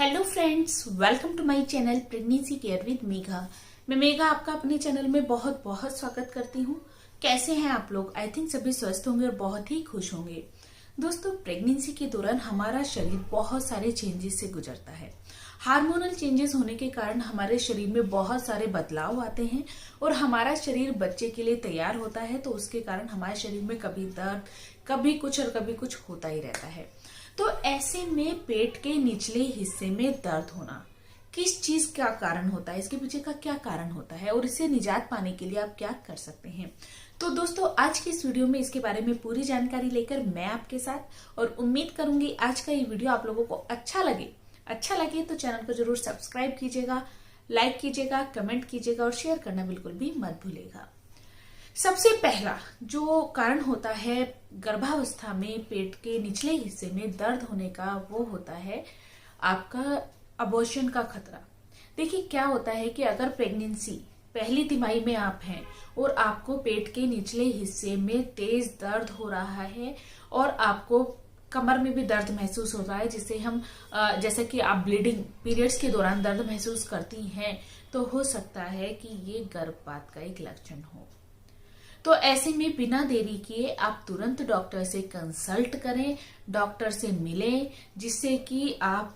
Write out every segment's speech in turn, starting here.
Hello friends, welcome to my channel pregnancy care with Megha. मैं मेघा आपका अपने चैनल में बहुत बहुत स्वागत करती हूँ। कैसे हैं आप लोग? आई थिंक सभी स्वस्थ होंगे और बहुत ही खुश होंगे। दोस्तों, प्रेगनेंसी के दौरान हमारा शरीर बहुत सारे चेंजेस से गुजरता है। हार्मोनल चेंजेस होने के कारण हमारे शरीर में बहुत सारे बदलाव आते हैं और हमारा शरीर बच्चे के लिए तैयार होता है, तो उसके कारण हमारे शरीर में कभी दर्द, कभी कुछ और कभी कुछ होता ही रहता है। तो ऐसे में पेट के निचले हिस्से में दर्द होना किस चीज का कारण होता है, इसके पीछे का क्या कारण होता है और इससे निजात पाने के लिए आप क्या कर सकते हैं। तो दोस्तों, आज की इस वीडियो में इसके बारे में पूरी जानकारी लेकर मैं आपके साथ, और उम्मीद करूंगी आज का ये वीडियो आप लोगों को अच्छा लगे तो चैनल को जरूर सब्सक्राइब कीजिएगा, लाइक कीजिएगा, कमेंट कीजिएगा और शेयर करना बिल्कुल भी मत भूलिएगा। सबसे पहला जो कारण होता है गर्भावस्था में पेट के निचले हिस्से में दर्द होने का, वो होता है आपका अबॉर्शन का खतरा। देखिए, क्या होता है कि अगर प्रेगनेंसी पहली तिमाही में आप हैं और आपको पेट के निचले हिस्से में तेज दर्द हो रहा है और आपको कमर में भी दर्द महसूस हो रहा है, जिसे हम जैसे कि आप ब्लीडिंग पीरियड्स के दौरान दर्द महसूस करती हैं, तो हो सकता है कि ये गर्भपात का एक लक्षण हो। तो ऐसे में बिना देरी किए आप तुरंत डॉक्टर से कंसल्ट करें, डॉक्टर से मिलें, जिससे कि आप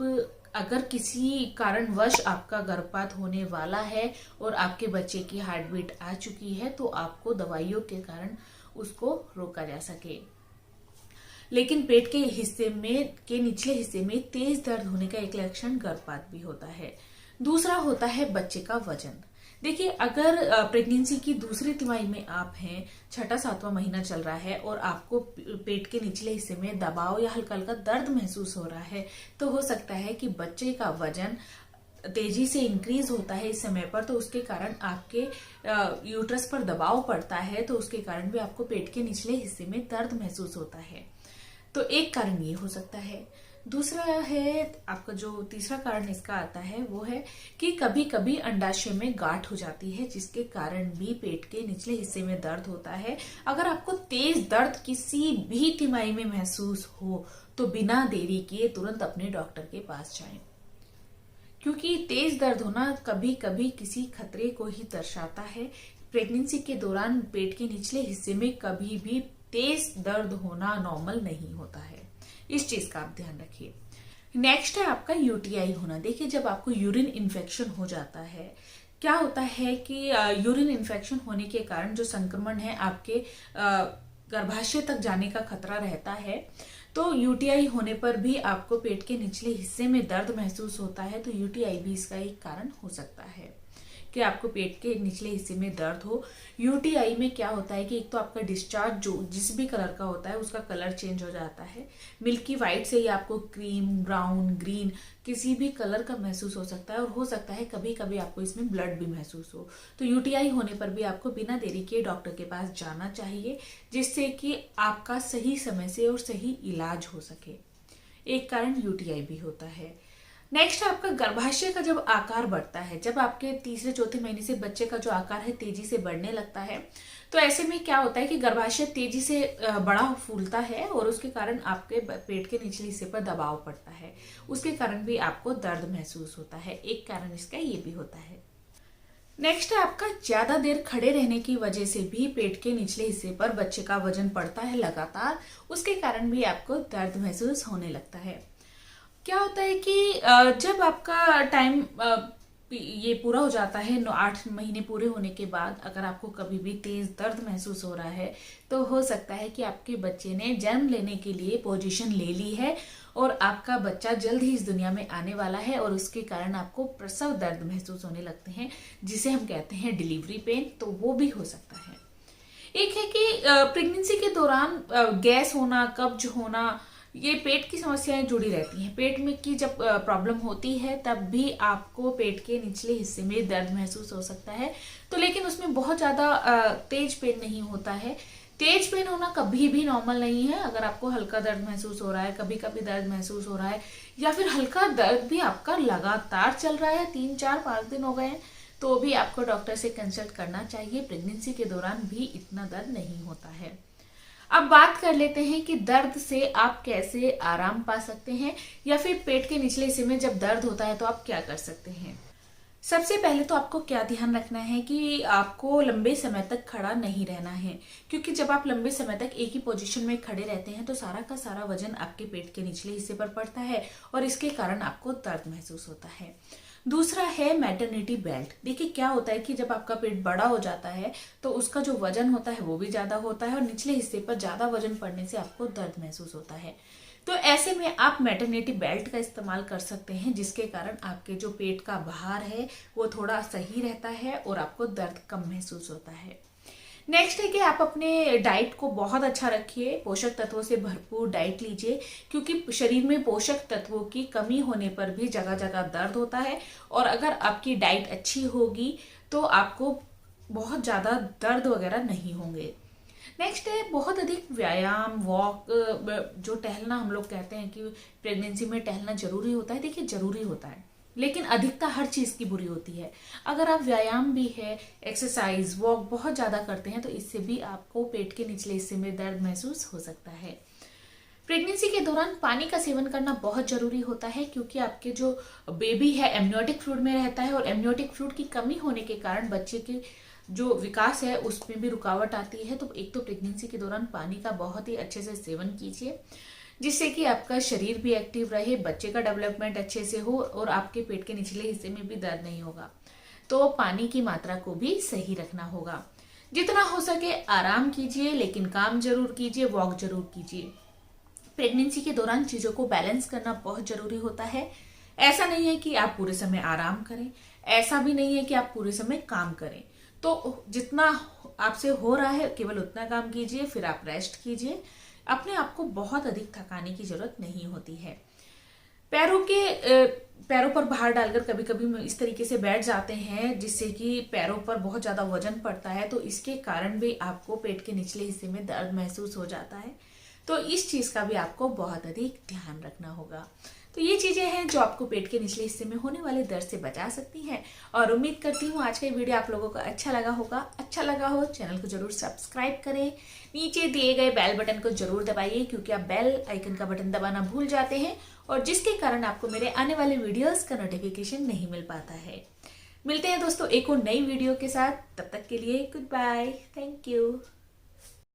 अगर किसी कारणवश आपका गर्भपात होने वाला है और आपके बच्चे की हार्ट बीट आ चुकी है, तो आपको दवाइयों के कारण उसको रोका जा सके। लेकिन पेट के निचले हिस्से में तेज दर्द होने का एक लक्षण गर्भपात भी होता है। दूसरा होता है बच्चे का वजन। देखिए, अगर प्रेगनेंसी की दूसरी तिमाही में आप हैं, छठा सातवां महीना चल रहा है और आपको पेट के निचले हिस्से में दबाव या हल्का हल्का दर्द महसूस हो रहा है, तो हो सकता है कि बच्चे का वजन तेजी से इंक्रीज होता है इस समय पर, तो उसके कारण आपके यूट्रस पर दबाव पड़ता है, तो उसके कारण भी आपको पेट के निचले हिस्से में दर्द महसूस होता है। तो एक कारण ये हो सकता है। दूसरा है आपका, जो तीसरा कारण इसका आता है वो है कि कभी कभी अंडाशय में गांठ हो जाती है, जिसके कारण भी पेट के निचले हिस्से में दर्द होता है। अगर आपको तेज दर्द किसी भी तिमाही में महसूस हो, तो बिना देरी किए तुरंत अपने डॉक्टर के पास जाएं, क्योंकि तेज दर्द होना कभी कभी किसी खतरे को ही दर्शाता है। प्रेगनेंसी के दौरान पेट के निचले हिस्से में कभी भी तेज दर्द होना नॉर्मल नहीं होता है, इस चीज का आप ध्यान रखिए। नेक्स्ट है आपका यूटीआई होना। देखिए, जब आपको यूरिन इन्फेक्शन हो जाता है, क्या होता है कि यूरिन इन्फेक्शन होने के कारण जो संक्रमण है आपके गर्भाशय तक जाने का खतरा रहता है। तो यूटीआई होने पर भी आपको पेट के निचले हिस्से में दर्द महसूस होता है, तो यूटीआई भी इसका एक कारण हो सकता है कि आपको पेट के निचले हिस्से में दर्द हो। यूटीआई में क्या होता है कि एक तो आपका डिस्चार्ज जो जिस भी कलर का होता है उसका कलर चेंज हो जाता है। मिल्की वाइट से ही आपको क्रीम, ब्राउन, ग्रीन किसी भी कलर का महसूस हो सकता है, और हो सकता है कभी कभी आपको इसमें ब्लड भी महसूस हो। तो यूटीआई होने पर भी आपको बिना देरी के डॉक्टर के पास जाना चाहिए, जिससे कि आपका सही समय से और सही इलाज हो सके। एक कारण यूटीआई भी होता है। नेक्स्ट आपका गर्भाशय का जब आकार बढ़ता है, जब आपके तीसरे चौथे महीने से बच्चे का जो आकार है तेजी से बढ़ने लगता है, तो ऐसे में क्या होता है कि गर्भाशय तेजी से बड़ा फूलता है और उसके कारण आपके पेट के निचले हिस्से पर दबाव पड़ता है, उसके कारण भी आपको दर्द महसूस होता है। एक कारण इसका ये भी होता है। नेक्स्ट है आपका ज्यादा देर खड़े रहने की वजह से भी पेट के निचले हिस्से पर बच्चे का वजन बढ़ता है लगातार, उसके कारण भी आपको दर्द महसूस होने लगता है। क्या होता है कि जब आपका टाइम ये पूरा हो जाता है, 8 महीने पूरे होने के बाद अगर आपको कभी भी तेज दर्द महसूस हो रहा है, तो हो सकता है कि आपके बच्चे ने जन्म लेने के लिए पोजीशन ले ली है और आपका बच्चा जल्द ही इस दुनिया में आने वाला है, और उसके कारण आपको प्रसव दर्द महसूस होने लगते हैं, जिसे हम कहते हैं डिलीवरी पेन। तो वो भी हो सकता है। एक है कि प्रेगनेंसी के दौरान गैस होना, कब्ज होना, ये पेट की समस्याएं जुड़ी रहती हैं। पेट में की जब प्रॉब्लम होती है, तब भी आपको पेट के निचले हिस्से में दर्द महसूस हो सकता है। तो लेकिन उसमें बहुत ज्यादा तेज पेन नहीं होता है। तेज पेन होना कभी भी नॉर्मल नहीं है। अगर आपको हल्का दर्द महसूस हो रहा है, कभी कभी दर्द महसूस हो रहा है, या फिर हल्का दर्द भी आपका लगातार चल रहा है, 3, 4, 5 दिन हो गए हैं, तो भी आपको डॉक्टर से कंसल्ट करना चाहिए। प्रेगनेंसी के दौरान भी इतना दर्द नहीं होता है। अब बात कर लेते हैं कि दर्द से आप कैसे आराम पा सकते हैं, या फिर पेट के निचले हिस्से में जब दर्द होता है तो आप क्या कर सकते हैं। सबसे पहले तो आपको क्या ध्यान रखना है कि आपको लंबे समय तक खड़ा नहीं रहना है, क्योंकि जब आप लंबे समय तक एक ही पोजीशन में खड़े रहते हैं तो सारा का सारा वजन आपके पेट के निचले हिस्से पर पड़ता है और इसके कारण आपको दर्द महसूस होता है। दूसरा है मैटरनिटी बेल्ट। देखिए क्या होता है कि जब आपका पेट बड़ा हो जाता है तो उसका जो वजन होता है वो भी ज्यादा होता है और निचले हिस्से पर ज्यादा वजन पड़ने से आपको दर्द महसूस होता है। तो ऐसे में आप मैटरनिटी बेल्ट का इस्तेमाल कर सकते हैं, जिसके कारण आपके जो पेट का भार है वो थोड़ा सही रहता है और आपको दर्द कम महसूस होता है। नेक्स्ट है कि आप अपने डाइट को बहुत अच्छा रखिए, पोषक तत्वों से भरपूर डाइट लीजिए, क्योंकि शरीर में पोषक तत्वों की कमी होने पर भी जगह जगह दर्द होता है और अगर आपकी डाइट अच्छी होगी तो आपको बहुत ज्यादा दर्द वगैरह नहीं होंगे। नेक्स्ट है बहुत अधिक व्यायाम, वॉक, जो टहलना हम लोग कहते हैं कि प्रेगनेंसी में टहलना जरूरी होता है। देखिए जरूरी होता है, लेकिन अधिकता हर चीज की बुरी होती है। अगर आप व्यायाम भी है, एक्सरसाइज, वॉक बहुत ज्यादा करते हैं तो इससे भी आपको पेट के निचले हिस्से में दर्द महसूस हो सकता है। प्रेगनेंसी के दौरान पानी का सेवन करना बहुत जरूरी होता है, क्योंकि आपके जो बेबी है एमनियोटिक फ्लूइड में रहता है और एमनियोटिक फ्लूइड की कमी होने के कारण बच्चे के जो विकास है उसमें भी रुकावट आती है। तो एक तो प्रेगनेंसी के दौरान पानी का बहुत ही अच्छे से सेवन कीजिए, जिससे कि आपका शरीर भी एक्टिव रहे, बच्चे का डेवलपमेंट अच्छे से हो और आपके पेट के निचले हिस्से में भी दर्द नहीं होगा। तो पानी की मात्रा को भी सही रखना होगा। जितना हो सके आराम कीजिए, लेकिन काम जरूर कीजिए, वॉक जरूर कीजिए। प्रेगनेंसी के दौरान चीजों को बैलेंस करना बहुत जरूरी होता है। ऐसा नहीं है कि आप पूरे समय आराम करें, ऐसा भी नहीं है कि आप पूरे समय काम करें। तो जितना आपसे हो रहा है केवल उतना काम कीजिए, फिर आप रेस्ट कीजिए। अपने आप को बहुत अधिक थकाने की जरूरत नहीं होती है। पैरों पर भार डालकर कभी कभी इस तरीके से बैठ जाते हैं जिससे कि पैरों पर बहुत ज्यादा वजन पड़ता है, तो इसके कारण भी आपको पेट के निचले हिस्से में दर्द महसूस हो जाता है। तो इस चीज का भी आपको बहुत अधिक ध्यान रखना होगा। तो ये चीजें हैं जो आपको पेट के निचले हिस्से में होने वाले दर्द से बचा सकती हैं। और उम्मीद करती हूँ आज का ये वीडियो आप लोगों को अच्छा लगा होगा। अच्छा लगा हो चैनल को जरूर सब्सक्राइब करें, नीचे दिए गए बेल बटन को जरूर दबाइए, क्योंकि आप बेल आइकन का बटन दबाना भूल जाते हैं और जिसके कारण आपको मेरे आने वाले वीडियोस का नोटिफिकेशन नहीं मिल पाता है। मिलते हैं दोस्तों एक और नई वीडियो के साथ, तब तक के लिए गुड बाय, थैंक यू।